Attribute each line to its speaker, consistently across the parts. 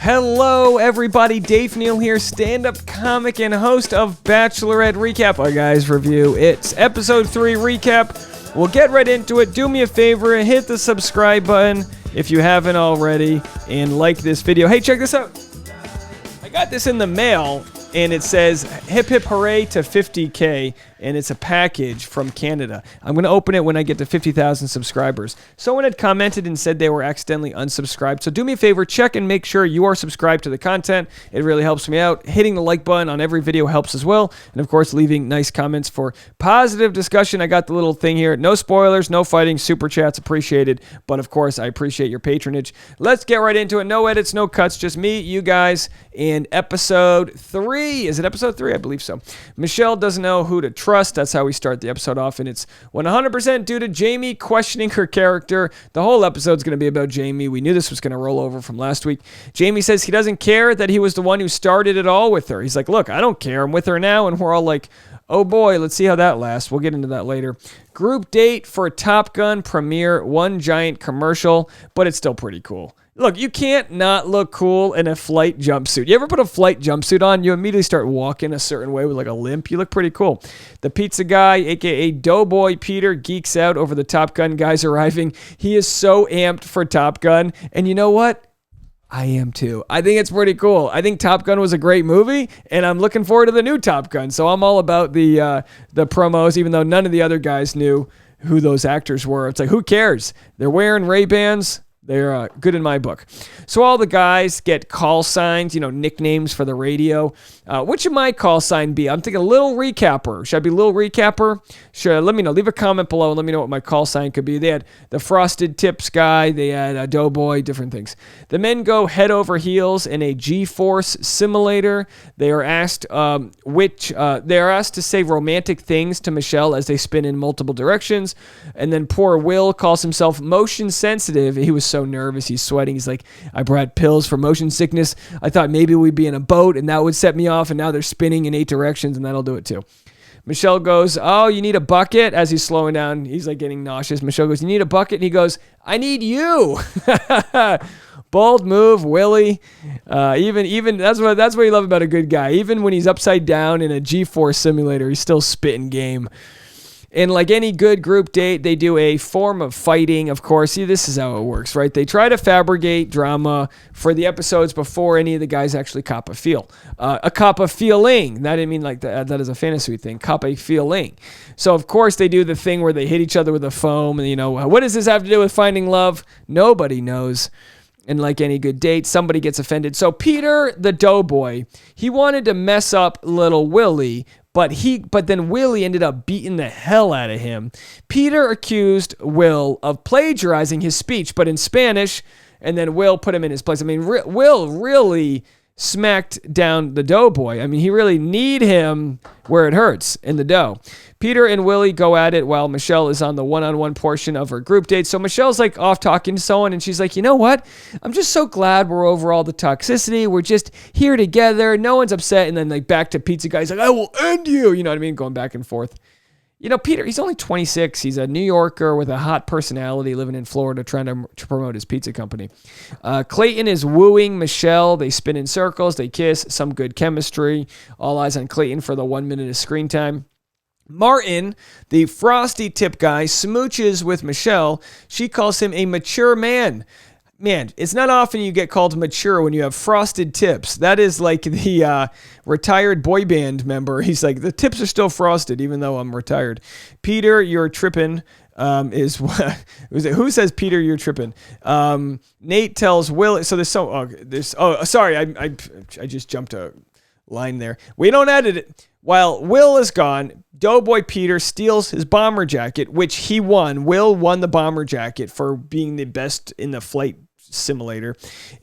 Speaker 1: Hello, everybody. Dave Neal here, stand-up comic and host of Bachelorette Recap, a guy's review. It's episode 3 recap. We'll get right into it. Do me a favor and hit the subscribe button if you haven't already, and like this video. Hey, check this out. I got this in the mail, and it says, hip hip hooray to 50K, and it's a package from Canada. I'm going to open it when I get to 50,000 subscribers. Someone had commented and said they were accidentally unsubscribed, so do me a favor, check and make sure you are subscribed to the content. It really helps me out. Hitting the like button on every video helps as well, and of course, leaving nice comments for positive discussion. I got the little thing here. No spoilers, no fighting, super chats appreciated, but of course, I appreciate your patronage. Let's get right into it. No edits, no cuts, just me, you guys, and episode 3. Is it episode 3? I believe so. Michelle doesn't know who to trust. That's how we start the episode off, and it's 100% due to Jamie questioning her character. The whole episode's going to be about Jamie. We knew this was going to roll over from last week. Jamie says he doesn't care that he was the one who started it all with her. He's like, look, I don't care. I'm with her now, and we're all like, oh boy, let's see how that lasts. We'll get into that later. Group date for Top Gun premiere, one giant commercial, but it's still pretty cool. Look, you can't not look cool in a flight jumpsuit. You ever put a flight jumpsuit on, you immediately start walking a certain way with like a limp. You look pretty cool. The pizza guy, a.k.a. Doughboy Peter, geeks out over the Top Gun guys arriving. He is so amped for Top Gun. And you know what? I am too. I think it's pretty cool. I think Top Gun was a great movie, and I'm looking forward to the new Top Gun. So I'm all about the promos, even though none of the other guys knew who those actors were. It's like, who cares? They're wearing Ray-Bans. They're good in my book. So all the guys get call signs, nicknames for the radio. What should my call sign be? I'm thinking Little Recapper. Should I be Little Recapper? Let me know. Leave a comment below and let me know what my call sign could be. They had the Frosted Tips guy. They had a Doughboy, different things. The men go head over heels in a G-Force simulator. They are asked to say romantic things to Michelle as they spin in multiple directions. And then poor Will calls himself motion sensitive. He was so nervous. He's sweating. He's like, I brought pills for motion sickness. I thought maybe we'd be in a boat and that would set me off, and now they're spinning in 8 directions and that'll do it too. Michelle goes, oh, you need a bucket? As he's slowing down, he's like getting nauseous. Michelle goes, you need a bucket? And he goes, I need you. Bold move, Willie. Even that's what you love about a good guy. Even when he's upside down in a G-Force simulator, he's still spitting game. And like any good group date, they do a form of fighting, of course. See, this is how it works, right? They try to fabricate drama for the episodes before any of the guys actually cop a feel. A cop a feeling. I didn't mean like that is a fantasy thing. Cop a feeling. So, of course, they do the thing where they hit each other with a foam. And, what does this have to do with finding love? Nobody knows. And like any good date, somebody gets offended. So Peter, the doughboy, he wanted to mess up little Willie, but then Willie ended up beating the hell out of him. Peter accused Will of plagiarizing his speech, but in Spanish, and then Will put him in his place. I mean, Will really smacked down the doughboy. I mean, he really kneed him where it hurts, in the dough. Peter and Willie go at it while Michelle is on the one-on-one portion of her group date. So Michelle's like off talking to someone, and she's like, you know what? I'm just so glad we're over all the toxicity. We're just here together. No one's upset. And then like back to pizza guy. He's like, I will end you. You know what I mean? Going back and forth. Peter, he's only 26. He's a New Yorker with a hot personality living in Florida trying to promote his pizza company. Clayton is wooing Michelle. They spin in circles. They kiss. Some good chemistry. All eyes on Clayton for the 1 minute of screen time. Martin, the frosty tip guy, smooches with Michelle. She calls him a mature man. Man, it's not often you get called mature when you have frosted tips. That is like the retired boy band member. He's like, the tips are still frosted, even though I'm retired. Peter, you're tripping. Who says Peter, you're tripping? Nate tells Will. So sorry, I just jumped a line there. We don't edit it. While Will is gone, Doughboy Peter steals his bomber jacket, which he won. Will won the bomber jacket for being the best in the flight simulator.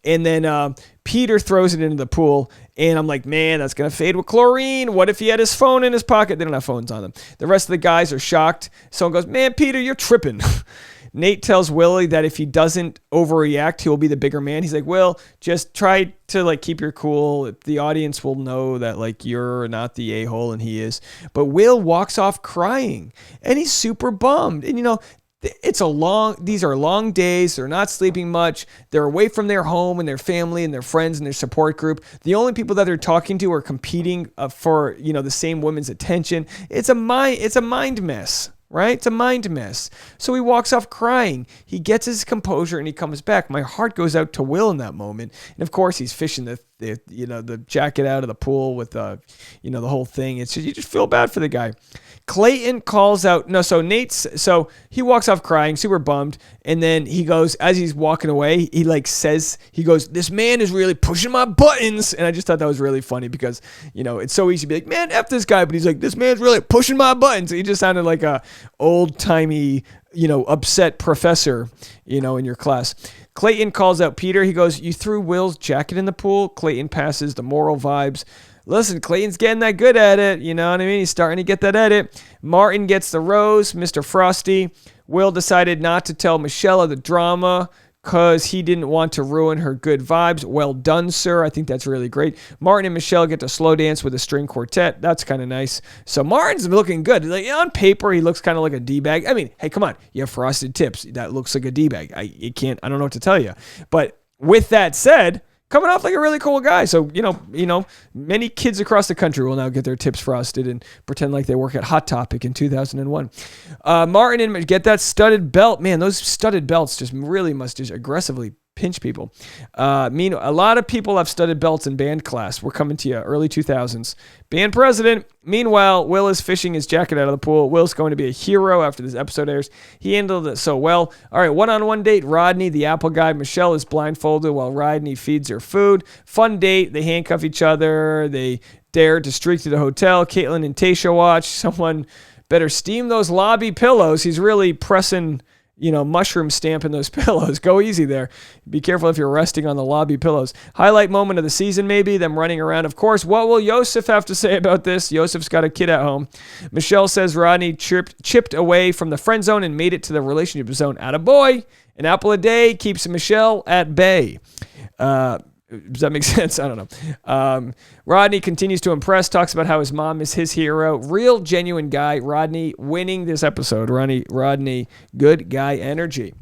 Speaker 1: And then Peter throws it into the pool. And I'm like, man, that's going to fade with chlorine. What if he had his phone in his pocket? They don't have phones on them. The rest of the guys are shocked. Someone goes, man, Peter, you're tripping. Nate tells Willie that if he doesn't overreact, he will be the bigger man. He's like, Will, just try to keep your cool. The audience will know that you're not the a-hole and he is. But Will walks off crying and he's super bummed. And these are long days. They're not sleeping much. They're away from their home and their family and their friends and their support group. The only people that they're talking to are competing for, the same women's attention. It's a mind mess, right? It's a mind mess. So he walks off crying. He gets his composure and he comes back. My heart goes out to Will in that moment. And of course he's fishing the jacket out of the pool with the whole thing. It's just, you just feel bad for the guy. Clayton calls out, so he walks off crying, super bummed, and then he goes, as he's walking away, he goes, this man is really pushing my buttons, and I just thought that was really funny because, it's so easy to be like, man, F this guy, but he's like, this man's really pushing my buttons. He just sounded like a old-timey, upset professor, in your class. Clayton calls out Peter. He goes, you threw Will's jacket in the pool. Clayton passes the moral vibes. Listen, Clayton's getting that good at it. You know what I mean? He's starting to get that at it. Martin gets the rose, Mr. Frosty. Will decided not to tell Michelle of the drama because he didn't want to ruin her good vibes. Well done, sir. I think that's really great. Martin and Michelle get to slow dance with a string quartet. That's kind of nice. So Martin's looking good. Like, on paper, he looks kind of like a D-bag. I mean, hey, come on. You have frosted tips. That looks like a D-bag. I don't know what to tell you. But with that said, coming off like a really cool guy. So, many kids across the country will now get their tips frosted and pretend like they work at Hot Topic in 2001. Martin and get that studded belt. Man, those studded belts just really must just aggressively pinch people. A lot of people have studded belts in band class. We're coming to you early 2000s. Band president. Meanwhile, Will is fishing his jacket out of the pool. Will's going to be a hero after this episode airs. He handled it so well. All right, one-on-one date. Rodney, the apple guy. Michelle is blindfolded while Rodney feeds her food. Fun date. They handcuff each other. They dare to streak to the hotel. Caitlin and Tasha watch. Someone better steam those lobby pillows. He's really pressing mushroom stamping those pillows. Go easy there. Be careful if you're resting on the lobby pillows. Highlight moment of the season, maybe, them running around. Of course, what will Yosef have to say about this? Yosef's got a kid at home. Michelle says Rodney chipped away from the friend zone and made it to the relationship zone. Attaboy. An apple a day keeps Michelle at bay. Does that make sense? I don't know. Rodney continues to impress, talks about how his mom is his hero. Real, genuine guy. Rodney winning this episode. Rodney, good guy energy.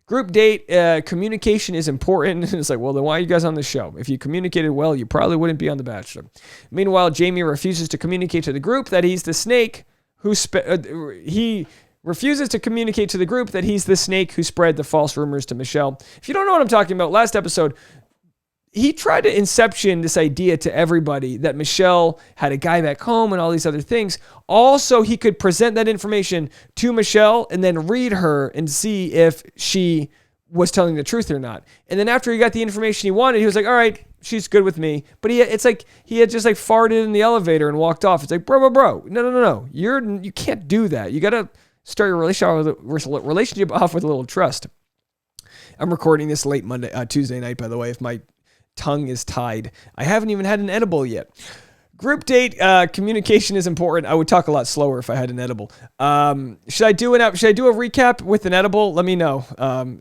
Speaker 1: Group date, communication is important. It's like, well, then why are you guys on the show? If you communicated well, you probably wouldn't be on The Bachelor. Meanwhile, Jamie refuses to communicate to the group that he's the snake who he refuses to communicate to the group that he's the snake who spread the false rumors to Michelle. If you don't know what I'm talking about, last episode, he tried to inception this idea to everybody that Michelle had a guy back home and all these other things. Also, he could present that information to Michelle and then read her and see if she was telling the truth or not. And then after he got the information he wanted, he was like, all right, she's good with me. But it's like he had just like farted in the elevator and walked off. It's like, bro. No. You can't do that. You got to start your relationship off with a little trust. I'm recording this late Tuesday night, by the way, if my tongue is tied. I haven't even had an edible yet. Group date, communication is important. I would talk a lot slower if I had an edible. Should I do a recap with an edible? Let me know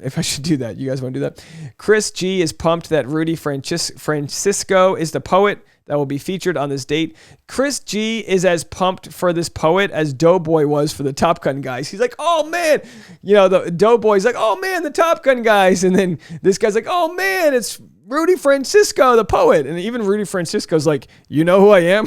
Speaker 1: if I should do that. You guys want to do that? Chris G is pumped that Rudy Francisco is the poet that will be featured on this date. Chris G is as pumped for this poet as Doughboy was for the Top Gun guys. He's like, oh man, the Doughboy's like, oh man, the Top Gun guys. And then this guy's like, oh man, it's Rudy Francisco, the poet. And even Rudy Francisco's like, you know who I am?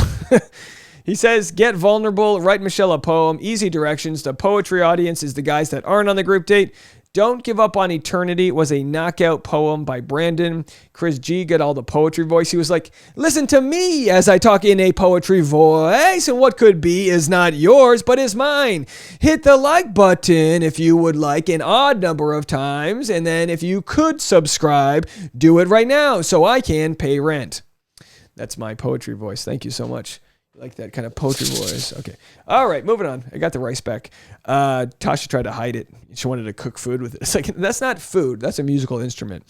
Speaker 1: He says, get vulnerable, write Michelle a poem, easy directions. The poetry audience is the guys that aren't on the group date. Don't Give Up on Eternity was a knockout poem by Brandon. Chris G got all the poetry voice. He was like, listen to me as I talk in a poetry voice, and what could be is not yours, but is mine. Hit the like button if you would like an odd number of times, and then if you could subscribe, do it right now so I can pay rent. That's my poetry voice. Thank you so much. Like that kind of poetry voice. Okay. All right, moving on. I got the rice back. Tasha tried to hide it. She wanted to cook food with it. It's like, that's not food. That's a musical instrument.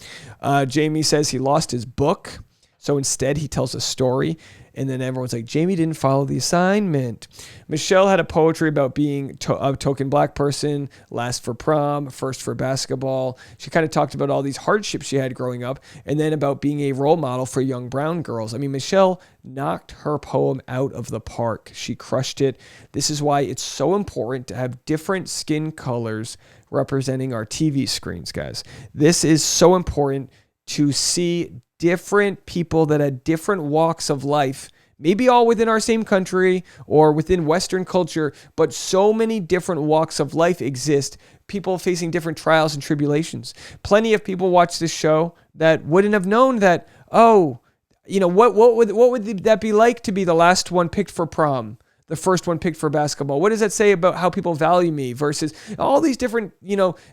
Speaker 1: Jamie says he lost his book, so instead he tells a story. And then everyone's like, Jamie didn't follow the assignment. Michelle had a poetry about being a token black person, last for prom, first for basketball. She kind of talked about all these hardships she had growing up, and then about being a role model for young brown girls. I mean, Michelle knocked her poem out of the park. She crushed it. This is why it's so important to have different skin colors representing our TV screens, guys. This is so important to see different people that had different walks of life, maybe all within our same country or within Western culture, but so many different walks of life exist, people facing different trials and tribulations. Plenty of people watch this show that wouldn't have known that, what would that be like to be the last one picked for prom, the first one picked for basketball? What does that say about how people value me versus all these different,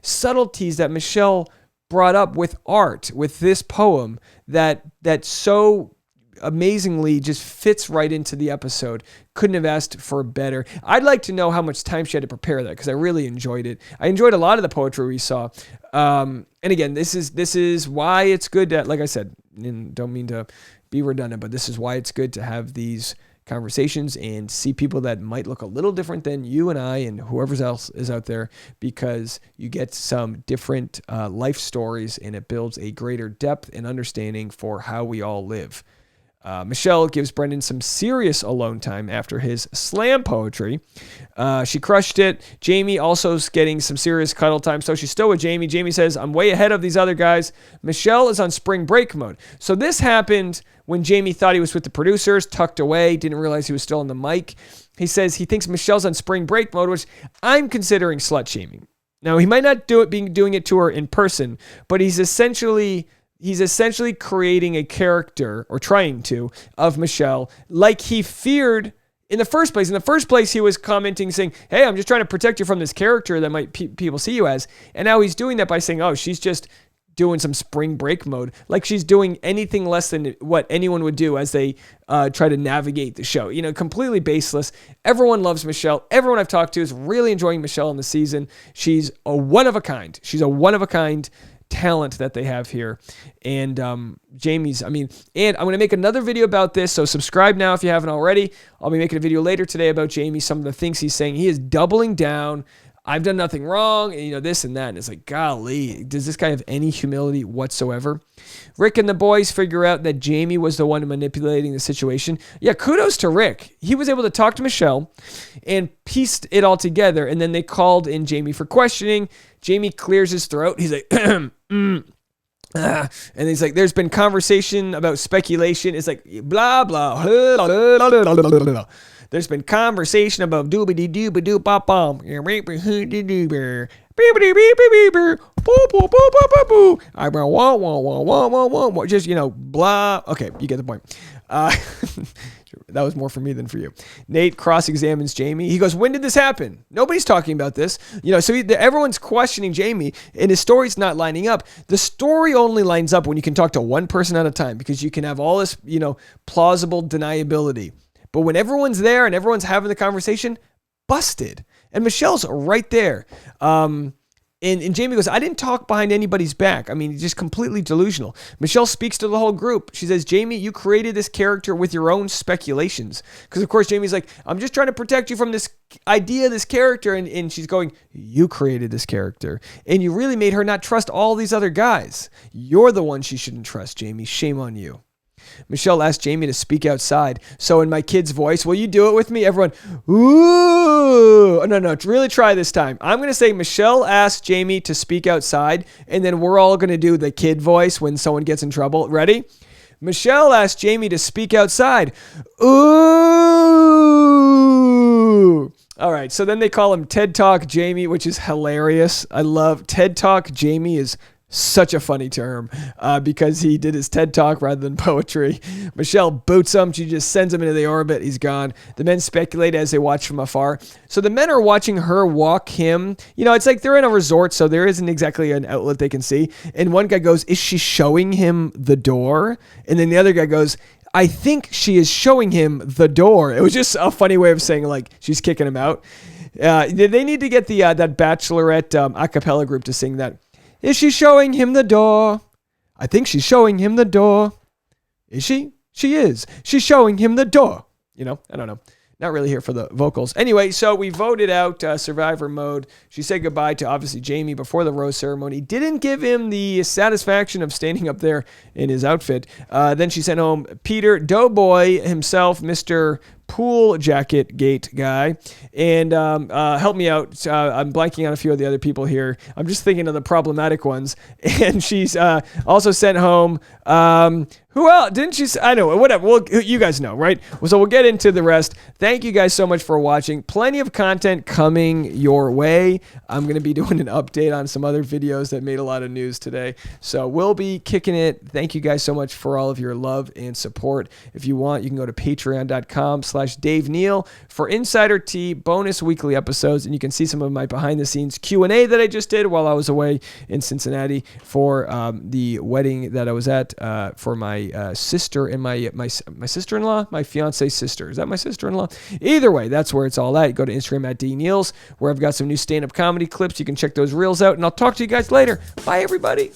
Speaker 1: subtleties that Michelle brought up with art, with this poem that so amazingly just fits right into the episode. Couldn't have asked for better. I'd like to know how much time she had to prepare that, because I really enjoyed it. I enjoyed a lot of the poetry we saw. And again, this is why it's good to, like I said, and don't mean to be redundant, but this is why it's good to have these conversations and see people that might look a little different than you and I and whoever else is out there, because you get some different life stories and it builds a greater depth and understanding for how we all live. Michelle gives Brendan some serious alone time after his slam poetry. She crushed it. Jamie also is getting some serious cuddle time, so she's still with Jamie. Jamie says, I'm way ahead of these other guys. Michelle is on spring break mode. So this happened when Jamie thought he was with the producers, tucked away, didn't realize he was still on the mic. He says he thinks Michelle's on spring break mode, which I'm considering slut shaming. Now, he might not be doing it to her in person, but he's essentially creating a character, or trying to, of Michelle, like he feared in the first place. In the first place, he was commenting, saying, hey, I'm just trying to protect you from this character that might people see you as. And now he's doing that by saying, oh, she's just doing some spring break mode, like she's doing anything less than what anyone would do as they try to navigate the show. Completely baseless. Everyone loves Michelle. Everyone I've talked to is really enjoying Michelle in the season. She's a one of a kind. She's a one of a kind talent that they have here. And and I'm going to make another video about this, so subscribe now if you haven't already. I'll be making a video later today about Jamie, some of the things he's saying. He is doubling down. I've done nothing wrong, and this and that. And it's like, golly, does this guy have any humility whatsoever? Rick and the boys figure out that Jamie was the one manipulating the situation. Yeah, kudos to Rick. He was able to talk to Michelle and pieced it all together, and then they called in Jamie for questioning. Jamie clears his throat. He's like, and he's like, there's been conversation about speculation. It's like, blah, blah. There's been conversation about doobity-doo-ba-doo-ba-bum. Just, blah. Okay, you get the point. That was more for me than for you. Nate cross-examines Jamie. He goes, when did this happen? Nobody's talking about this. So everyone's questioning Jamie, and his story's not lining up. The story only lines up when you can talk to one person at a time, because you can have all this, plausible deniability. But when everyone's there and everyone's having the conversation, busted. And Michelle's right there. And Jamie goes, I didn't talk behind anybody's back. Just completely delusional. Michelle speaks to the whole group. She says, Jamie, you created this character with your own speculations. Because, of course, Jamie's like, I'm just trying to protect you from this idea, this character. And she's going, you created this character. And you really made her not trust all these other guys. You're the one she shouldn't trust, Jamie. Shame on you. Michelle asked Jamie to speak outside. So in my kid's voice, will you do it with me? Everyone, ooh. No, really try this time. I'm going to say Michelle asked Jamie to speak outside, and then we're all going to do the kid voice when someone gets in trouble. Ready? Michelle asked Jamie to speak outside. Ooh. All right, so then they call him TED Talk Jamie, which is hilarious. I love TED Talk Jamie is such a funny term because he did his TED Talk rather than poetry. Michelle boots him. She just sends him into the orbit. He's gone. The men speculate as they watch from afar. So the men are watching her walk him. It's like they're in a resort, so there isn't exactly an outlet they can see. And one guy goes, is she showing him the door? And then the other guy goes, I think she is showing him the door. It was just a funny way of saying, like, she's kicking him out. They need to get the that Bachelorette a cappella group to sing that. Is she showing him the door? I think she's showing him the door. Is she? She is. She's showing him the door. I don't know. Not really here for the vocals. Anyway, so we voted out Survivor mode. She said goodbye to, obviously, Jamie before the rose ceremony. Didn't give him the satisfaction of standing up there in his outfit. Then she sent home Peter Doughboy himself, Mr. pool jacket gate guy, and help me out. I'm blanking on a few of the other people here. I'm just thinking of the problematic ones. And she's also sent home. Who else? Didn't she? I know. Whatever. Well, you guys know, right? So we'll get into the rest. Thank you guys so much for watching. Plenty of content coming your way. I'm going to be doing an update on some other videos that made a lot of news today. So we'll be kicking it. Thank you guys so much for all of your love and support. If you want, you can go to patreon.com/Dave Neal for insider tea, bonus weekly episodes, and you can see some of my behind the scenes Q&A that I just did while I was away in Cincinnati for the wedding that I was at for my sister and my sister-in-law, my fiance's sister. Is that my sister-in-law? Either way, that's where it's all at. Go to Instagram at DNeals, where I've got some new stand-up comedy clips. You can check those reels out, and I'll talk to you guys later. Bye, everybody.